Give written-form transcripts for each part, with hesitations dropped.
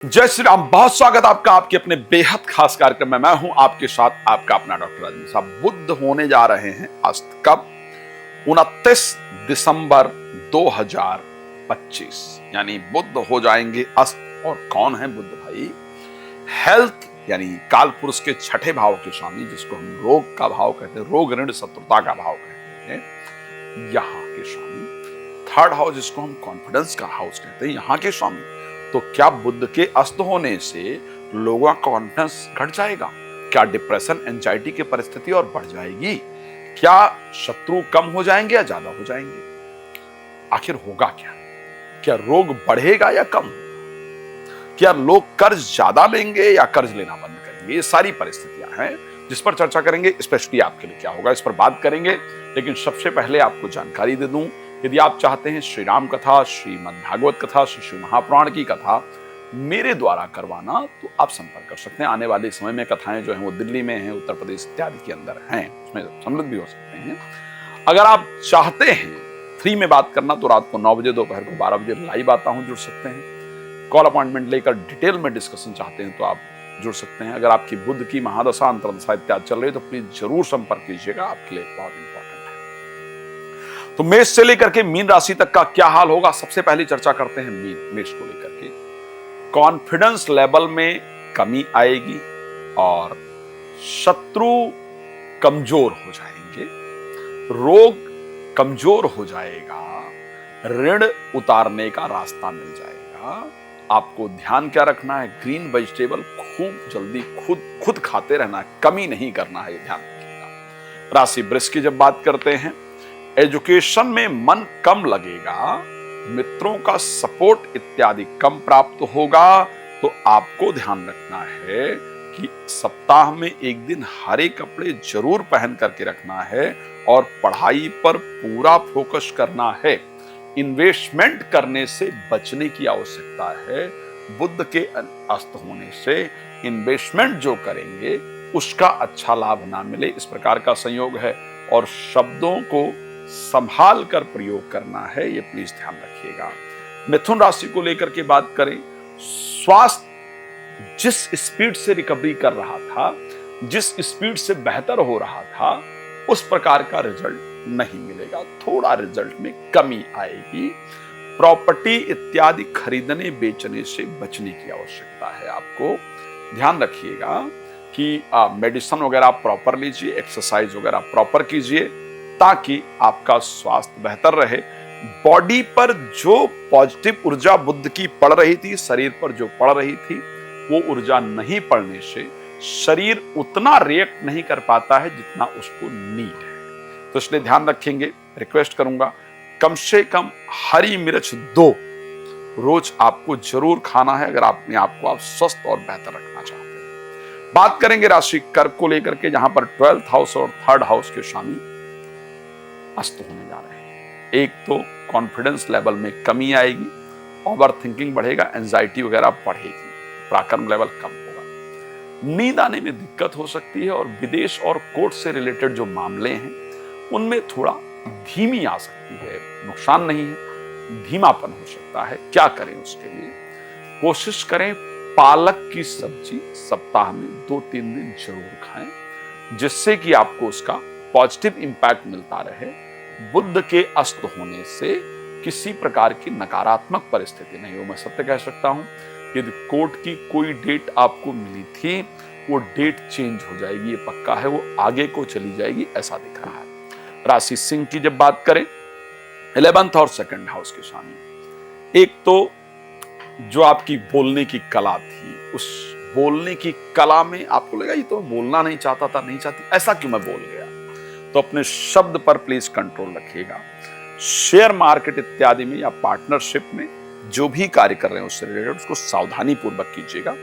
जय श्री राम। बहुत स्वागत आपका आपके अपने बेहद खास कार्यक्रम में। मैं हूं आपके साथ आपका अपना डॉक्टर राजेंद्र साहब। बुध होने जा रहे हैं अस्त कब? 29 दिसंबर 2025 यानी बुध हो जाएंगे अस्त। और कौन है बुध भाई? हेल्थ यानी काल पुरुष के छठे भाव के स्वामी, जिसको हम रोग का भाव कहते हैं, रोग ऋण शत्रुता का भाव कहते हैं, यहां के स्वामी। थर्ड हाउस जिसको हम कॉन्फिडेंस का हाउस कहते हैं, यहां के स्वामी। तो क्या बुध के अस्त होने से लोगों का कॉन्फिडेंस घट जाएगा? क्या डिप्रेशन एंजाइटी की परिस्थिति और बढ़ जाएगी? क्या शत्रु कम हो जाएंगे या ज्यादा हो जाएंगे? आखिर होगा क्या? क्या रोग बढ़ेगा या कम? क्या लोग कर्ज ज्यादा लेंगे या कर्ज लेना बंद करेंगे? ये सारी परिस्थितियां हैं जिस पर चर्चा करेंगे। स्पेशली आपके लिए क्या होगा, इस पर बात करेंगे। लेकिन सबसे पहले आपको जानकारी दे दूं, यदि आप चाहते हैं श्री राम कथा, श्रीमद् भागवत कथा, श्री शिव महापुराण की कथा मेरे द्वारा करवाना, तो आप संपर्क कर सकते हैं। आने वाले समय में कथाएं जो हैं वो दिल्ली में हैं, उत्तर प्रदेश इत्यादि के अंदर हैं, उसमें सम्मिलित भी हो सकते हैं। अगर आप चाहते हैं फ्री में बात करना, तो रात को 9 बजे, दोपहर को 12 बजे लाइव आता हूं, जुड़ सकते हैं। कॉल अपॉइंटमेंट लेकर डिटेल में डिस्कशन चाहते हैं तो आप जुड़ सकते हैं। अगर आपकी बुध की महादशा, अंतर्दशा इत्यादि चल रही है तो प्लीज जरूर संपर्क कीजिएगा, आपके लिए बहुत इंपॉर्टेंट है। तो मेष से लेकर के मीन राशि तक का क्या हाल होगा, सबसे पहले चर्चा करते हैं मेष को लेकर के। कॉन्फिडेंस लेवल में कमी आएगी और शत्रु कमजोर हो जाएंगे, रोग कमजोर हो जाएगा, ऋण उतारने का रास्ता मिल जाएगा। आपको ध्यान क्या रखना है? ग्रीन वेजिटेबल खूब जल्दी खुद खाते रहना है, कमी नहीं करना है, ये ध्यान रखिएगा। राशि वृष की जब बात करते हैं, एजुकेशन में मन कम लगेगा, मित्रों का सपोर्ट इत्यादि कम प्राप्त होगा। तो आपको ध्यान रखना है कि सप्ताह में एक दिन हरे कपड़े जरूर पहन करके रखना है और पढ़ाई पर पूरा फोकस करना है। इन्वेस्टमेंट करने से बचने की आवश्यकता है। बुध के अस्त होने से इन्वेस्टमेंट जो करेंगे उसका अच्छा लाभ ना मिले, इस प्रकार का संयोग है। और शब्दों को संभाल कर प्रयोग करना है, ये प्लीज ध्यान रखिएगा। मिथुन राशि को लेकर के बात करें, स्वास्थ्य जिस स्पीड से रिकवरी कर रहा था, जिस स्पीड से बेहतर हो रहा था, उस प्रकार का रिजल्ट नहीं मिलेगा। थोड़ा रिजल्ट में कमी आएगी। प्रॉपर्टी इत्यादि खरीदने बेचने से बचने की आवश्यकता है। आपको ध्यान रखिएगा कि मेडिसिन वगैरह आप प्रॉपर लीजिए, एक्सरसाइज वगैरह प्रॉपर कीजिए, ताकि आपका स्वास्थ्य बेहतर रहे। बॉडी पर जो पॉजिटिव ऊर्जा बुध की पड़ रही थी, शरीर पर जो पड़ रही थी, वो ऊर्जा नहीं पड़ने से शरीर उतना रिएक्ट नहीं कर पाता है जितना उसको नीड है। तो इसलिए ध्यान रखेंगे। रिक्वेस्ट करूंगा, कम से कम हरी मिर्च 2 रोज आपको जरूर खाना है, अगर अपने आप को आप स्वस्थ और बेहतर रखना चाहते हैं। बात करेंगे राशि कर्क को लेकर के, जहां पर 12th हाउस और 3rd हाउस के स्वामी अस्त होने जा रहे हैं। एक तो कॉन्फिडेंस लेवल में कमी आएगी, ओवर थिंकिंग बढ़ेगा, एंजाइटी वगैरह बढ़ेगी, पराक्रम लेवल कम होगा, नींद आने में दिक्कत हो सकती है, और विदेश और कोर्ट से रिलेटेड जो मामले हैं उनमें थोड़ा धीमी आ सकती है। नुकसान नहीं है, धीमापन हो सकता है। क्या करें उसके लिए? कोशिश करें पालक की सब्जी सप्ताह में 2-3 दिन जरूर खाएं, जिससे कि आपको उसका पॉजिटिव इंपैक्ट मिलता रहे। बुध के अस्त होने से किसी प्रकार की नकारात्मक परिस्थिति नहीं हो। मैं सत्य कह सकता हूं, यदि कोर्ट की कोई डेट आपको मिली थी, वो डेट चेंज हो जाएगी, ये पक्का है, वो आगे को चली जाएगी, ऐसा दिख रहा है। राशि सिंह की जब बात करें, 11th और 2nd हाउस के स्वामी, एक तो जो आपकी बोलने की कला थी, उस बोलने की कला में आपको लगा ये तो बोलना नहीं चाहता था, नहीं चाहती, ऐसा क्यों मैं बोल गया, तो अपने शब्द पर प्लीज कंट्रोल रखिएगा। शेयर मार्केट इत्यादि में या पार्टनरशिप में जो भी कार्य कर रहे हैं उससे रिलेटेड, उसको सावधानी पूर्वक कीजिएगा।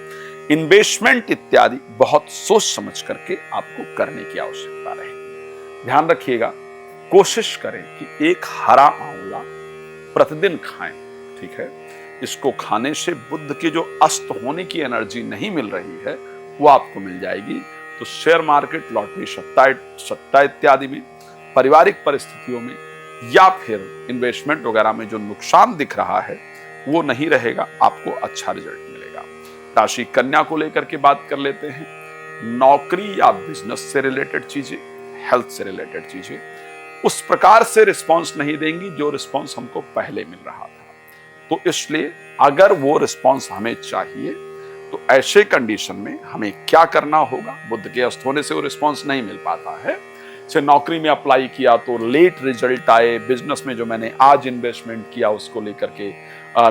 इन्वेस्टमेंट इत्यादि बहुत सोच समझ करके आपको करने की आवश्यकता रहेगी। ध्यान रखिएगा, कोशिश करें कि एक हरा आंवला प्रतिदिन खाएं, ठीक है। इसको खाने से बुध के जो अस्त होने की एनर्जी नहीं मिल रही है वो आपको मिल जाएगी। तो शेयर मार्केट, लॉटरी, सट्टा इत्यादि में, पारिवारिक परिस्थितियों में, या फिर इन्वेस्टमेंट वगैरह में जो नुकसान दिख रहा है वो नहीं रहेगा, आपको अच्छा रिजल्ट मिलेगा। राशि कन्या को लेकर के बात कर लेते हैं। नौकरी या बिजनेस से रिलेटेड चीजें, हेल्थ से रिलेटेड चीजें उस प्रकार से रिस्पांस नहीं देंगी जो रिस्पांस हमको पहले मिल रहा था। तो इसलिए अगर वो रिस्पांस हमें चाहिए तो ऐसे कंडीशन में हमें क्या करना होगा। बुध के अस्त होने से वो रिस्पांस नहीं मिल पाता है। जैसे नौकरी में अप्लाई किया तो लेट रिजल्ट आए, बिजनेस में जो मैंने आज इन्वेस्टमेंट किया उसको लेकर के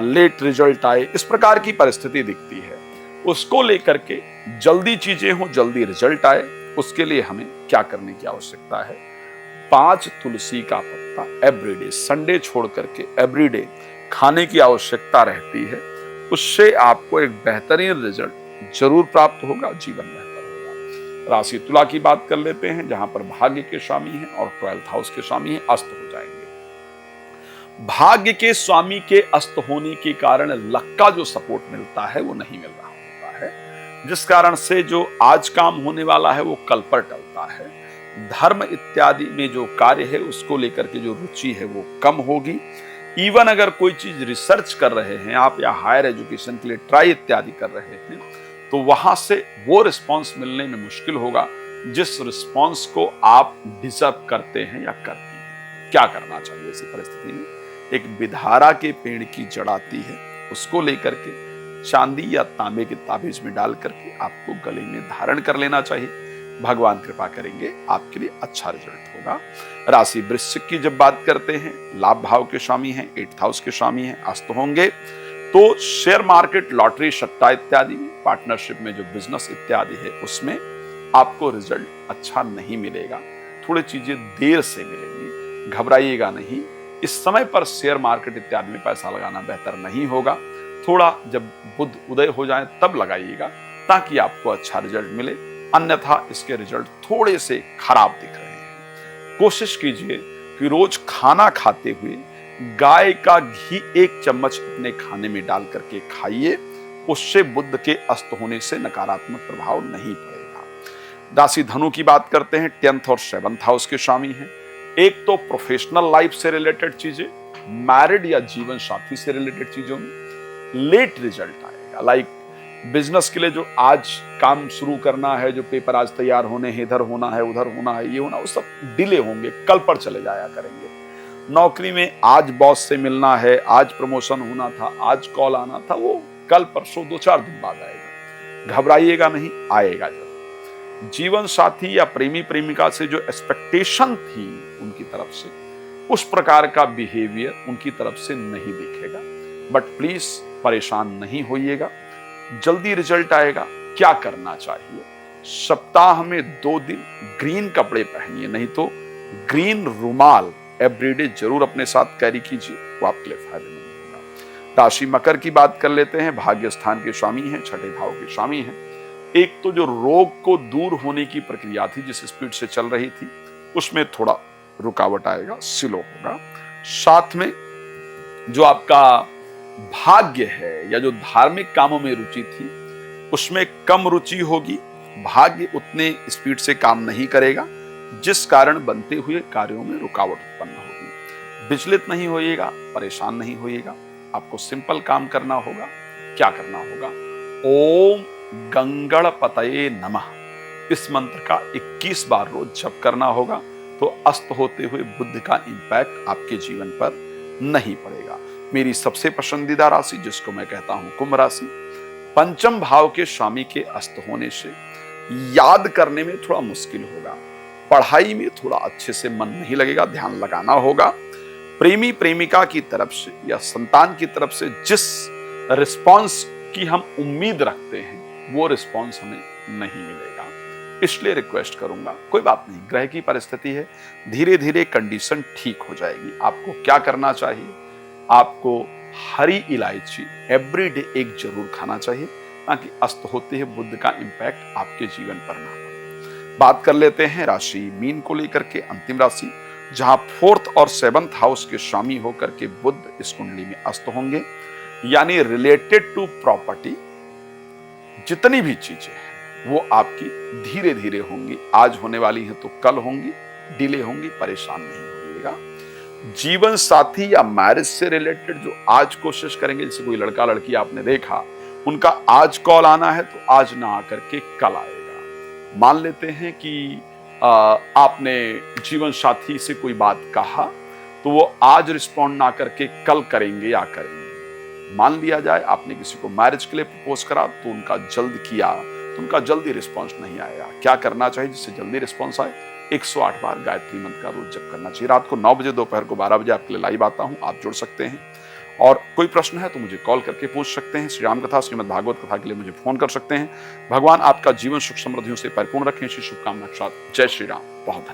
लेट रिजल्ट आए, इस प्रकार की परिस्थिति दिखती है। उसको लेकर के जल्दी चीजें हो, जल्दी रिजल्ट आए, उसके लिए हमें क्या करने की आवश्यकता है। 5 तुलसी का पत्ता एवरीडे, संडे छोड़ करके एवरीडे खाने की आवश्यकता रहती है। उससे आपको एक बेहतरीन रिजल्ट जरूर प्राप्त होगा, जीवन बेहतर होगा। राशि तुला की बात कर लेते हैं, जहां पर भाग्य के स्वामी हैं और 12th हाउस के स्वामी हैं, अस्त हो जाएंगे। भाग्य के स्वामी के अस्त होने के कारण लक का जो सपोर्ट मिलता है वो नहीं मिल रहा होता है, जिस कारण से जो आज काम होने वाला है वो कल पर टलता है। धर्म इत्यादि में जो कार्य है उसको लेकर के जो रुचि है वो कम होगी। इवन अगर कोई चीज रिसर्च कर रहे हैं आप या हायर एजुकेशन के लिए ट्राई इत्यादि कर रहे हैं तो वहां से वो रिस्पांस मिलने में मुश्किल होगा जिस रिस्पांस को आप डिजर्व करते हैं या करती हैं। क्या करना चाहिए ऐसी परिस्थिति में। एक बिधारा के पेड़ की जड़ आती है, उसको लेकर के चांदी या तांबे के ताबीज में डाल करके आपको गले में धारण कर लेना चाहिए। भगवान कृपा करेंगे, आपके लिए अच्छा रिजल्ट होगा। राशि वृश्चिक की जब बात करते हैं, लाभ भाव के स्वामी हैं, 8th हाउस के स्वामी हैं, अस्त होंगे। तो शेयर मार्केट, लॉटरी, सट्टा इत्यादि में, पार्टनरशिप में जो बिजनेस इत्यादि है उसमें आपको रिजल्ट अच्छा नहीं मिलेगा। थोड़ी चीजें देर से मिलेंगी, घबराइएगा नहीं। इस समय पर शेयर मार्केट इत्यादि में पैसा लगाना बेहतर नहीं होगा। थोड़ा जब बुध उदय हो जाए तब लगाइएगा ताकि आपको अच्छा रिजल्ट मिले, अन्यथा इसके रिजल्ट थोड़े से खराब दिख रहे हैं। कोशिश कीजिए कि रोज खाना खाते हुए गाय का घी 1 चम्मच अपने खाने में डाल करके खाइए, उससे बुध के अस्त होने से नकारात्मक प्रभाव नहीं पड़ेगा। राशि धनु की बात करते हैं, 10th और 7th हाउस के स्वामी हैं। एक तो प्रोफेशनल लाइफ से रिलेटेड चीजें, मैरिड या जीवन साथी से रिलेटेड चीजों में लेट रिजल्ट आएगा। लाइक बिजनेस के लिए जो आज काम शुरू करना है, जो पेपर आज तैयार होने हैं, इधर होना है, उधर होना है, ये होना, वो सब डिले होंगे, कल पर चले जाया करेंगे। नौकरी में आज बॉस से मिलना है, आज प्रमोशन होना था, आज कॉल आना था, वो कल परसों 2-4 दिन बाद आएगा। घबराइएगा नहीं, आएगा जरूर। जीवन साथी या प्रेमी प्रेमिका से जो एक्सपेक्टेशन थी उनकी तरफ से, उस प्रकार का बिहेवियर उनकी तरफ से नहीं दिखेगा। बट प्लीज परेशान नहीं होइएगा, जल्दी रिजल्ट आएगा। क्या करना चाहिए, सप्ताह में 2 दिन ग्रीन कपड़े पहनिए, नहीं तो ग्रीन रुमाल एवरीडे जरूर अपने साथ कैरी कीजिए, वो आपके लिए फायदेमंद होगा। राशि मकर की बात कर लेते हैं, भाग्य स्थान के स्वामी हैं, 6ठे भाव के स्वामी हैं। एक तो जो रोग को दूर होने की प्रक्रिया थी, जिस स्पीड से चल रही थी, उसमें थोड़ा रुकावट आएगा, स्लो होगा। साथ में जो आपका भाग्य है या जो धार्मिक कामों में रुचि थी उसमें कम रुचि होगी। भाग्य उतने स्पीड से काम नहीं करेगा, जिस कारण बनते हुए कार्यों में रुकावट उत्पन्न होगी। विचलित नहीं होइएगा, परेशान नहीं होइएगा। आपको सिंपल काम करना होगा। क्या करना होगा, ओम गंगणपतये नमः, इस मंत्र का 21 बार रोज जप करना होगा। तो अस्त होते हुए बुध का इंपैक्ट आपके जीवन पर नहीं पड़ेगा। मेरी सबसे पसंदीदा राशि, जिसको मैं कहता हूं कुंभ राशि, 5म भाव के स्वामी के अस्त होने से याद करने में थोड़ा मुश्किल होगा, पढ़ाई में थोड़ा अच्छे से मन नहीं लगेगा, ध्यान लगाना होगा। प्रेमी प्रेमिका की तरफ से या संतान की तरफ से जिस रिस्पांस की हम उम्मीद रखते हैं वो रिस्पांस हमें नहीं मिलेगा, इसलिए रिक्वेस्ट करूंगा। कोई बात नहीं, ग्रह की परिस्थिति है, धीरे धीरे कंडीशन ठीक हो जाएगी। आपको क्या करना चाहिए, आपको हरी इलायची एवरीडे 1 जरूर खाना चाहिए, ताकि अस्त होते हैं बुध का इंपैक्ट आपके जीवन पर ना पड़े। बात कर लेते हैं राशि मीन को लेकर के, अंतिम राशि, जहां 4th और 7th हाउस के स्वामी होकर के बुध इस कुंडली में अस्त होंगे। यानी रिलेटेड टू प्रॉपर्टी जितनी भी चीजें हैं वो आपकी धीरे धीरे होंगी। आज होने वाली है तो कल होंगी, डिले होंगी, परेशान नहीं होइएगा। जीवन साथी या मैरिज से रिलेटेड जो आज कोशिश करेंगे, जैसे कोई लड़का लड़की आपने देखा उनका आज कॉल आना है तो आज ना आकर के कल आएगा। मान लेते हैं कि आपने जीवन साथी से कोई बात कहा तो वो आज रिस्पॉन्ड ना करके कल करेंगे या करेंगे। मान लिया जाए आपने किसी को मैरिज के लिए प्रपोज करा तो उनका जल्द किया तो उनका जल्दी रिस्पॉन्स नहीं आएगा। क्या करना चाहिए जिससे जल्दी रिस्पॉन्स आए? 108 बार गायत्री मंत्र का रोज जप करना चाहिए। रात को 9 बजे, दोपहर को 12 बजे आपके लिए लाइव आता हूं, आप जुड़ सकते हैं। और कोई प्रश्न है तो मुझे कॉल करके पूछ सकते हैं। श्री राम कथा, श्रीमद् भागवत कथा के लिए मुझे फोन कर सकते हैं। भगवान आपका जीवन सुख समृद्धियों से परिपूर्ण रखें। श्री शुभकामना के साथ, जय श्री राम। बहुत